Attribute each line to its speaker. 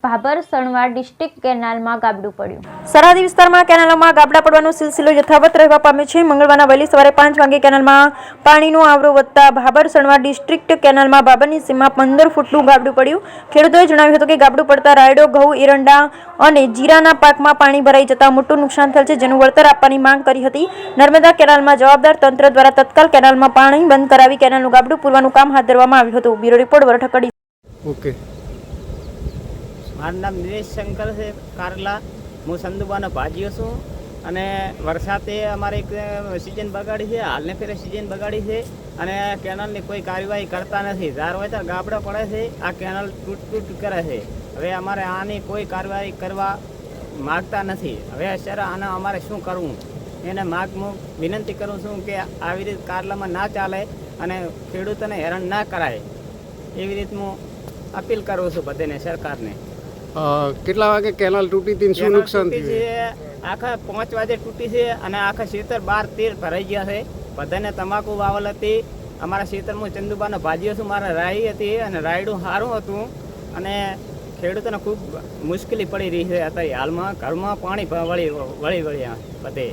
Speaker 1: Bhabhar સણવાડ district કેનાલમાં ગાબડું પડ્યું।
Speaker 2: સરહદી વિસ્તારમાં કેનાલોમાં ગાબડા પડવાનો સિલસિલો યથાવત રહેવા પામ્યો છે। મંગળવારના વહેલી સવારે 5 વાગે કેનાલમાં પાણીનો આવરો વધતા ભાભર સણવાડ ડિસ્ટ્રિક્ટ કેનાલમાં ભાભરની સીમમાં 15 ફૂટનું ગાબડું પડ્યું। ખેડૂતોએ જણાવ્યું હતું કે ગાબડું પડતા રાયડો, ઘઉં, એરંડા અને જીરાના પાકમાં પાણી ભરાઈ જતા મોટું નુકસાન થયેલ છે, જેનું વળતર આપવાની માંગ કરી હતી। નર્મદા કેનાલમાં જવાબદાર તંત્ર દ્વારા તત્કાલ કેનાલમાં પાણી બંધ કરાવી કેનાલનું ગાબડું પૂરવાનું કામ હાથ ધરવામાં આવ્યું હતું। Bureau report વરઠકડી।
Speaker 3: ओके
Speaker 4: મારું નામ દિનેશ શંકર છે કારલા। હું સંધુબાનો ભાજીઓ છું અને વરસાદે અમારે એક સિઝન બગાડી છે, હાલને ફેરે સિઝન બગાડી છે અને કેનાલની કોઈ કાર્યવાહી કરતા નથી। ધાર હોય તો ગાબડા પડે છે, આ કેનાલ તૂટ કરે છે। હવે અમારે આની કોઈ કાર્યવાહી કરવા માગતા નથી। હવે સર આને અમારે શું કરવું એને હું વિનંતી કરું છું કે આવી રીતે કારલામાં ના ચાલે અને ખેડૂતોને હેરાન ના કરાય, એવી રીતે હું અપીલ કરું છું બધાને, સરકારને।
Speaker 3: કેટલા વાગે કેનાલ તૂટી હતી? શું નુકસાન
Speaker 4: તૂટી
Speaker 3: થયું?
Speaker 4: છે આખા 5 વાગે તૂટી છે અને આખા ખેતર 12-13 ભરાઈ ગયા છે। બધાને તમાકુ વાવલ હતી। અમારા ખેતરમાં ચંદુબાનો ભાજીઓ છું, મારા રાઈ હતી અને રાયડું સારું હતું અને ખેડૂતોને ખૂબ મુશ્કેલી પડી રહી છે અત્યારે હાલમાં। ઘરમાં પાણી વળી બધે।